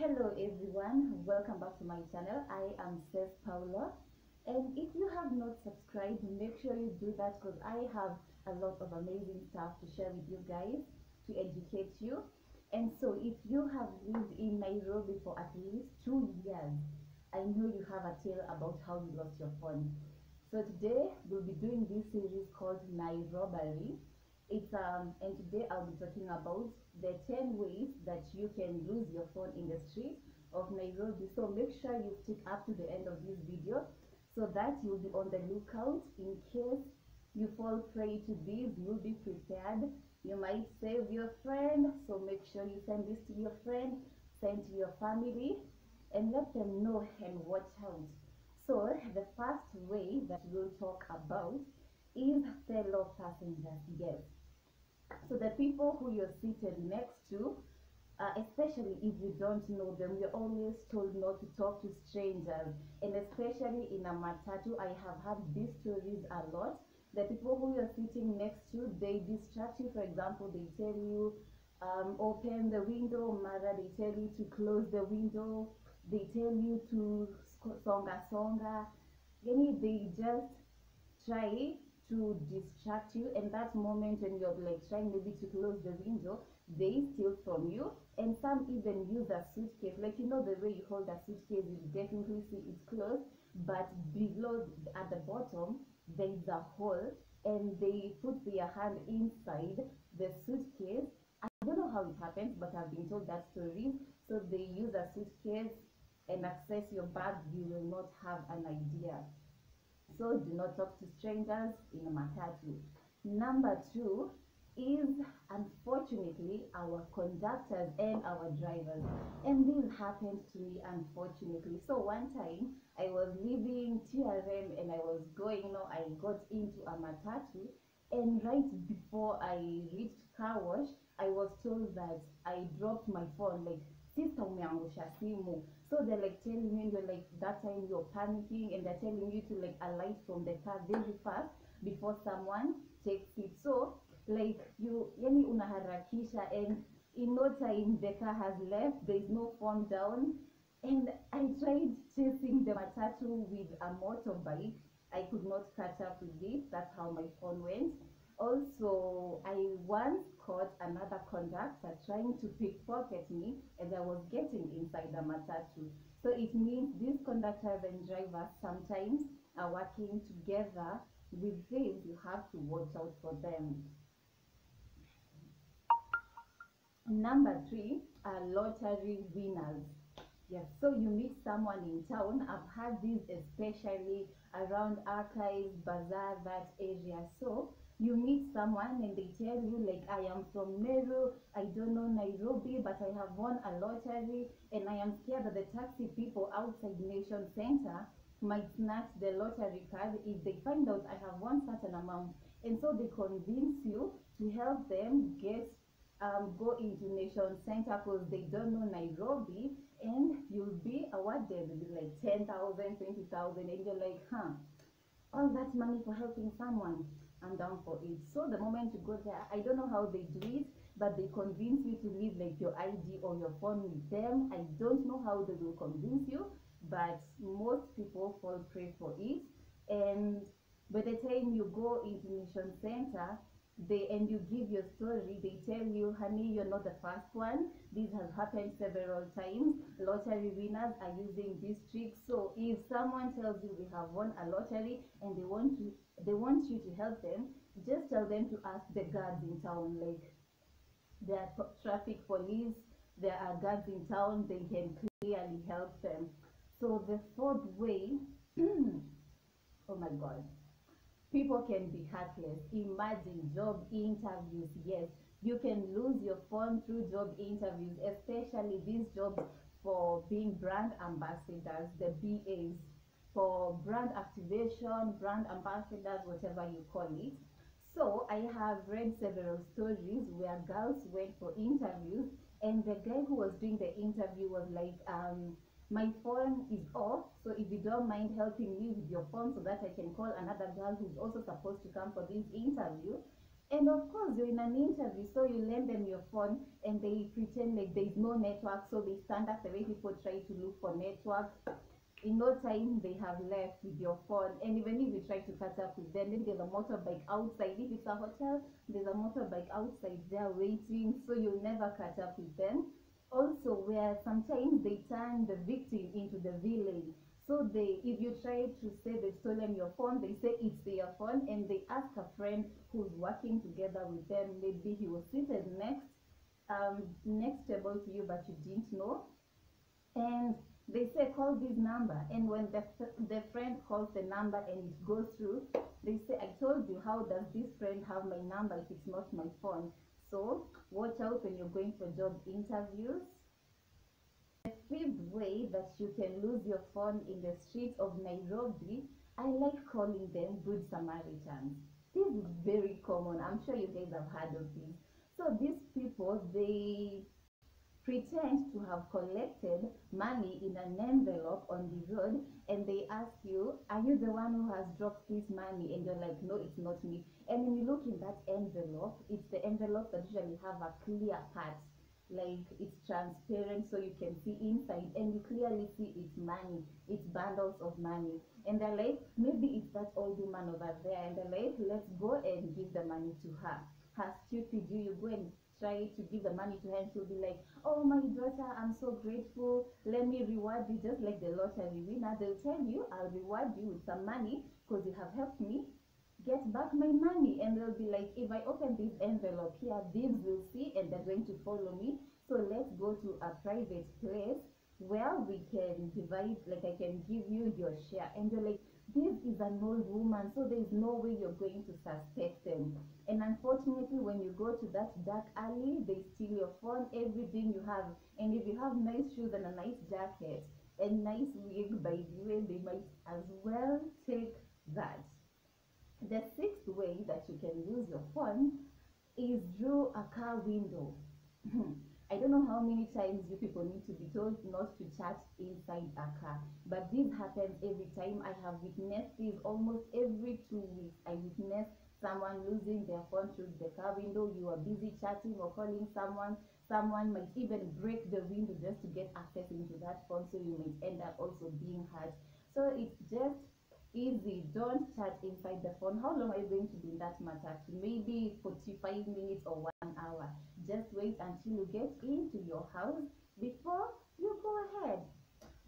Hello everyone, welcome back to my channel. I am Sis Paula, and if you have not subscribed, make sure you do that because I have a lot of amazing stuff to share with you guys to educate you. And so if you have lived in Nairobi for at least 2 years, I know you have a tale about how you lost your phone. So today we'll be doing this series called Nairobbery. And today I'll be talking about the 10 ways that you can lose your phone in the streets of Nairobi. So make sure you stick up to the end of this video so that you'll be on the lookout in case you fall prey to this. You'll be prepared. You might save your friend, so make sure you send this to your friend, send to your family, and let them know and watch out. So the first way that we'll talk about is fellow passengers. Yes, so the people who you're seated next to, especially if you don't know them, you're always told not to talk to strangers. And especially in a matatu, I have had these stories a lot. The people who you're sitting next to, they distract you. For example, they tell you, open the window. Mara, they tell you to close the window. They tell you to songa songa. They just try to distract you, and that moment when you're like trying maybe to close the window, they steal from you. And some even use a suitcase, like the way you hold a suitcase, you definitely see it's closed, but below at the bottom there's a hole, and they put their hand inside the suitcase. I don't know how it happens, but I've been told that story. So they use a suitcase and access your bag. You will not have an idea. So do not talk to strangers in a matatu. Number two is, unfortunately, our conductors and our drivers. And this happened to me, unfortunately. So one time I was leaving TRM and I was going, I got into a matatu, and right before I reached car wash, I was told that I dropped my phone, like, sister umeangusha simu. So they're like telling you, you're like, that time you're panicking, and they're telling you to like alight from the car very fast before someone takes it. So like yani unaharakisha, and in no time the car has left, there's no phone down. And I tried chasing the matatu with a motorbike. I could not catch up with it. That's how my phone went. Also, I once caught another conductor trying to pickpocket me as I was getting inside the matatu. So it means these conductors and drivers sometimes are working together with thieves. You have to watch out for them. Number three are lottery winners. Yes, so you meet someone in town. I've had this especially around Archives, Bazaar, that area. So you meet someone and they tell you like, I am from Meru, I don't know Nairobi, but I have won a lottery, and I am scared that the taxi people outside Nation Center might snatch the lottery card if they find out I have won certain amount. And so they convince you to help them go into Nation Center because they don't know Nairobi, and you'll be awarded with like 10,000, 20,000, and you're like, all that money for helping someone, I'm down for it. So the moment you go there, I don't know how they do it, but they convince you to leave like your ID or your phone with them. I don't know how they will convince you, but most people fall prey for it. And by the time you go into Nation Center, and you give your story, they tell you, honey, you're not the first one. This has happened several times. Lottery winners are using this trick. So if someone tells you they have won a lottery and they want you to help them, just tell them to ask the guards in town. Like, there are traffic police, there are guards in town, they can clearly help them. So the fourth way, oh my god, people can be heartless. Imagine job interviews. Yes, you can lose your phone through job interviews, especially these jobs for being brand ambassadors, the BAs, for brand activation, brand ambassadors, whatever you call it. So I have read several stories where girls went for interviews, and the guy who was doing the interview was like, my phone is off, so if you don't mind helping me with your phone so that I can call another girl who's also supposed to come for this interview. And of course, you're in an interview, so you lend them your phone and they pretend like there's no network, so they stand up the way people try to look for network. In no time, they have left with your phone. And even if you try to catch up with them, then there's a motorbike outside. If it's a hotel, there's a motorbike outside there waiting, so you'll never catch up with them. Also, where sometimes they turn the victim into the villain. So if you try to say they've stolen your phone, they say it's their phone, and they ask a friend who's working together with them. Maybe he was seated next table to you, but you didn't know. And they say call this number, and when the friend calls the number and it goes through, they say, I told you, how does this friend have my number if it's not my phone? So watch out when you're going for job interviews. The fifth way that you can lose your phone in the streets of Nairobi, I like calling them good Samaritans. This is very common. I'm sure you guys have heard of this. So these people, they pretend to have collected money in an envelope on the road, and they ask you, are you the one who has dropped this money? And you're like, no, it's not me. And when you look in that envelope, it's the envelope that usually have a clear part, like it's transparent, so you can see inside and you clearly see it's money, it's bundles of money. And they're like, maybe it's that old woman over there, and they're like, let's go and give the money to her. How stupid you go and try to give the money to her, and she'll be like, oh my daughter, I'm so grateful, let me reward you. Just like the lottery winner, they'll tell you, I'll reward you with some money because you have helped me get back my money. And they'll be like, if I open this envelope here, thieves will see and they're going to follow me, so let's go to a private place where we can divide, like I can give you your share. And you're like, this is an old woman, so there's no way you're going to suspect them. And unfortunately, when you go to that dark alley, they steal your phone, everything you have. And if you have nice shoes and a nice jacket and nice wig, by the way, they might as well take that. The sixth way that you can lose your phone is through a car window. I don't know how many times you people need to be told not to chat inside a car, but this happens every time. I have witnessed this almost every 2 weeks. I witness someone losing their phone through the car window. You are busy chatting or calling someone. Someone might even break the window just to get access into that phone, so you might end up also being hurt. So it's just easy. Don't chat inside the phone. How long are you going to be in that matatu? Maybe 45 minutes or 1 hour. Just wait until you get into your house before you go ahead.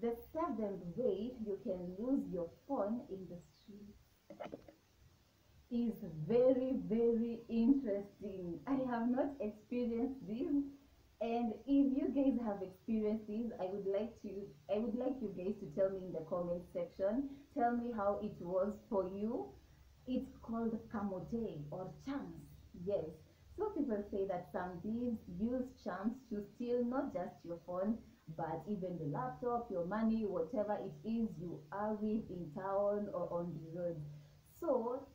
The seventh way you can lose your phone in the street is very, very interesting. I have not experienced this, and if you guys have experienced this, I would like you guys to tell me in the comment section. Tell me how it was for you. It's called kamote or chance. Yes. So people say that some thieves use chance to steal not just your phone, but even the laptop, your money, whatever it is you are with in town or on the road. So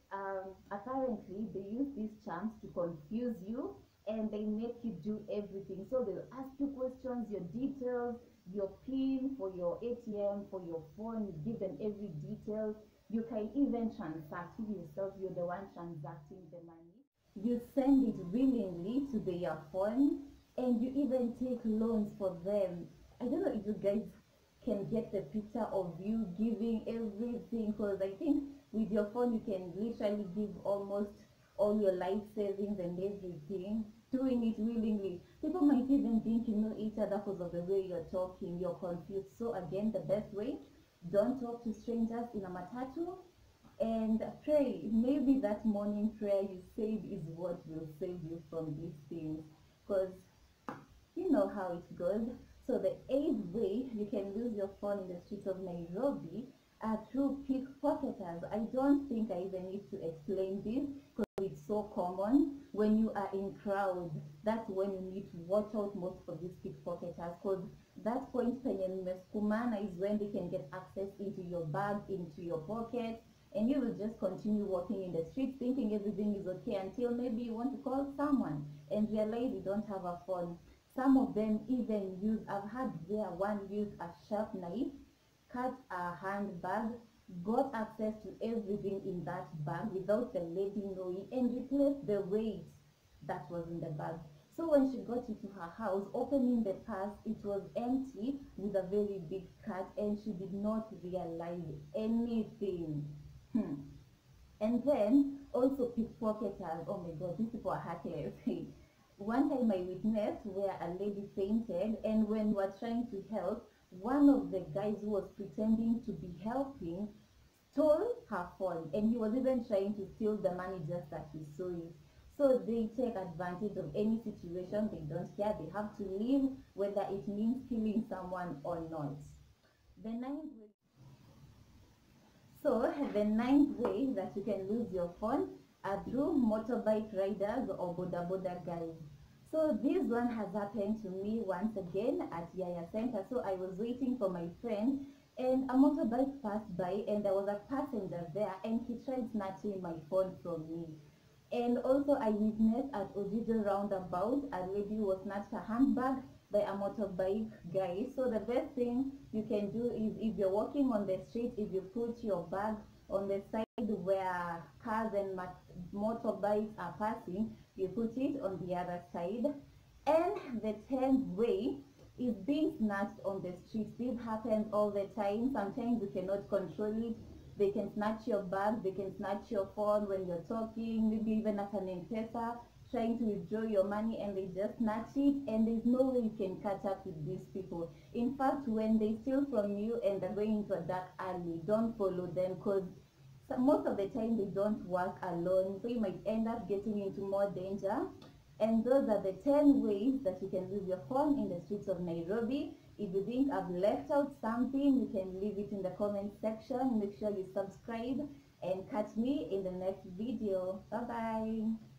apparently they use this chance to confuse you, and they make you do everything. So they'll ask you questions, your details, your PIN for your ATM, for your phone. You give them every detail. You can even transact with yourself. You're the one transacting the money. You send it willingly to their phone, and you even take loans for them. I don't know if you guys can get the picture of you giving everything, because I think with your phone you can literally give almost all your life savings and everything, doing it willingly. People might even think you know each other because of the way you're talking. You're confused. So again, the best way, don't talk to strangers in a matatu, and pray. Maybe that morning prayer you said is what will save you from these things, because you know how it goes. So the eighth way you can lose your phone in the streets of Nairobi are through pickpocketers. I don't think I even need to explain this, because it's so common. When you are in crowds, that's when you need to watch out most for these pickpocketers, because that point penye mmesukumana is when they can get access into your bag, into your pocket, and you will just continue walking in the street thinking everything is okay, until maybe you want to call someone and realize you don't have a phone. Some of them even use, I've had where one used a sharp knife, cut a handbag, got access to everything in that bag without the lady knowing, and replaced the weight that was in the bag. So when she got into her house, opening the purse, it was empty with a very big cut, and she did not realize anything. And then also pickpocketers. Oh my god, these people are heartless. One time I witnessed where a lady fainted, and when we were trying to help, one of the guys who was pretending to be helping stole her phone, and he was even trying to steal the money just that he saw it. So they take advantage of any situation. They don't care. They have to leave, whether it means killing someone or not. The ninth way So the ninth way that you can lose your phone are through motorbike riders or boda boda guys. So this one has happened to me once again at Yaya Center. So I was waiting for my friend, and a motorbike passed by, and there was a passenger there, and he tried snatching my phone from me. And also I witnessed at Ojijo roundabout, a lady was snatched her handbag by a motorbike guy. So the best thing you can do is, if you're walking on the street, if you put your bag on the side where cars and motorbikes are passing, you put it on the other side. And the 10th way is being snatched on the street. This happens all the time. Sometimes you cannot control it. They can snatch your bag, they can snatch your phone when you're talking, maybe even at an M-Pesa, trying to withdraw your money, and they just snatch it, and there's no way you can catch up with these people. In fact, when they steal from you and they're going into a dark alley, don't follow them, because most of the time they don't work alone, so you might end up getting into more danger. And those are the 10 ways that you can lose your phone in the streets of Nairobi. If you think I've left out something, you can leave it in the comment section. Make sure you subscribe and catch me in the next video. Bye bye.